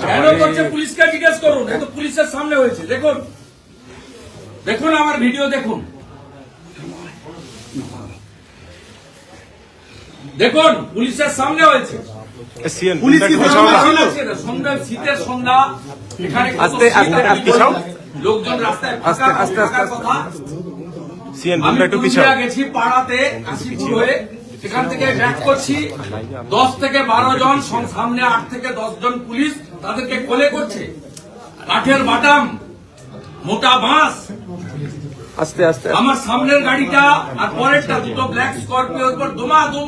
কেন করছে পুলিশকে জিজ্ঞেস করুন। এই তো পুলিশের সামনে হয়েছে, দেখুন দেখুন আমার ভিডিও দেখুন, দেখুন পুলিশের সামনে হয়েছে। সন্ধ্যা, শীতের সন্ধ্যা, এখানে লোকজন রাস্তায় থাকার কথা। আমি পুরুলিয়া গেছি পাড়াতে কাশীপুর হয়ে, সেখান থেকে ব্যাক করছি, 10 থেকে 12 জন, সামনে 8 থেকে 10 জন পুলিশ তাদেরকে কোলে করছে, কাঠের বাটাম, মোটা বাঁশ। আস্তে আস্তে আমার সামনের গাড়িটা আর পরেরটা দুটো ব্ল্যাক স্করপিওর উপর দমাদম।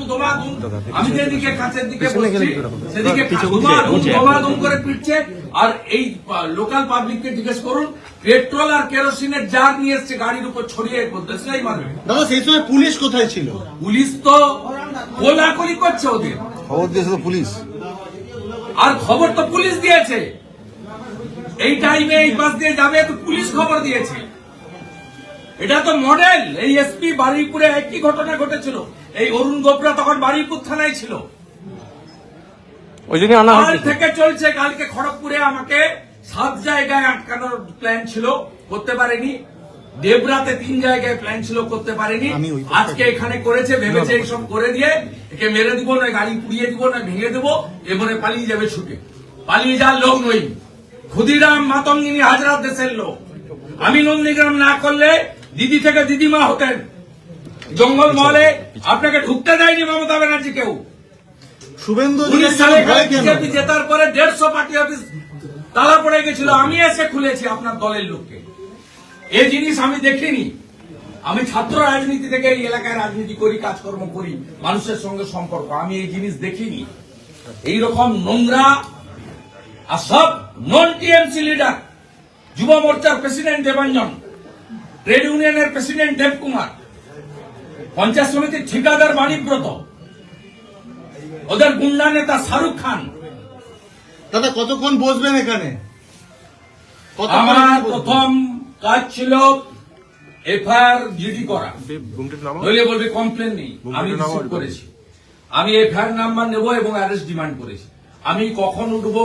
আমি যেদিকে কাছের দিকে বসছি সেদিকে দমাদম করে পিটছে। আর এই লোকাল পাবলিককে জিজ্ঞেস করুন, পেট্রোল আর কেরোসিনের জার নিয়ে এসছে গাড়ির উপর ছড়িয়ে, দেশলাই মারবে। দাদা সেই সময় পুলিশ কোথায় ছিল? পুলিশ তো কোলাকুলি করছে, ওদের খবর দিয়েছে তো পুলিশ, আর খবর তো পুলিশ দিয়েছে। এই টাইমে এই পাশ দিয়ে যাবে তো পুলিশ খবর দিয়েছে। এটা তো মডেল। এই এসপি বারুইপুরে একই ঘটনা ঘটেছিল। এই অরুণ গোবরা তখন বারুইপুর থানায় ছিল। ওই জন্য আনা কাল থেকে চলছে। কালকে খড়গপুরে আমাকে 7 জায়গায় আটকানোর প্ল্যান ছিল, করতে পারেনি। দেবরাতে 3 জায়গায় প্ল্যান ছিল, করতে পারেনি। আজকে এখানে করেছে, ভেবেছে এইসব করে দিয়ে একে মেরে দিব, না গাড়ি পুড়িয়ে দিব, না ভেঙে দেবো, এবারে পালিয়ে যাবে ছুটে। পালিয়ে যাওয়ার লোক নই। ক্ষুদিরাম মাতঙ্গিনী হাজরা দেশের লোক। আমি নন্দীগ্রাম না করলে দিদি থেকে দিদিমা হতেন। জঙ্গল মহলে আপনাকে ঢুকতে দেয়নি মমতা ব্যানার্জি কেউ। শুভেন্দু 19 সালে বিজেপি জেতার পরে 150 পার্টি অফিস তালা পড়ে গেছিল, আমি এসে খুলেছি আপনার দলের লোককে। এই জিনিস আমি দেখিনি। আমি ছাত্র রাজনীতি থেকে এই এলাকায় রাজনীতি করি, কাজকর্ম করি, মানুষের সঙ্গে সম্পর্ক। আমি এই জিনিস দেখিনি। এইরকম নোংরা আর সব নন টিএমসি লিডার, যুব মোর্চার প্রেসিডেন্ট দেবাঞ্জন, ট্রেড ইউনিয়নের প্রেসিডেন্ট দেবকুমার, পঞ্চায়েত সমিতির ঠিকাদার বাণীব্রত, ওদের গুন্ডা নেতা শাহরুখ খান। দাদা কতক্ষণ বসবেন এখানে? আমার প্রথম কাজ ছিল এফআইআর জিডি করা, নইলে বলবে কমপ্লেন নেই। আমি রিসিভ করেছি। আমি এফআইআর নাম্বার নেব এবং অ্যারেস্ট ডিমান্ড করেছি। আমি কখন উঠবো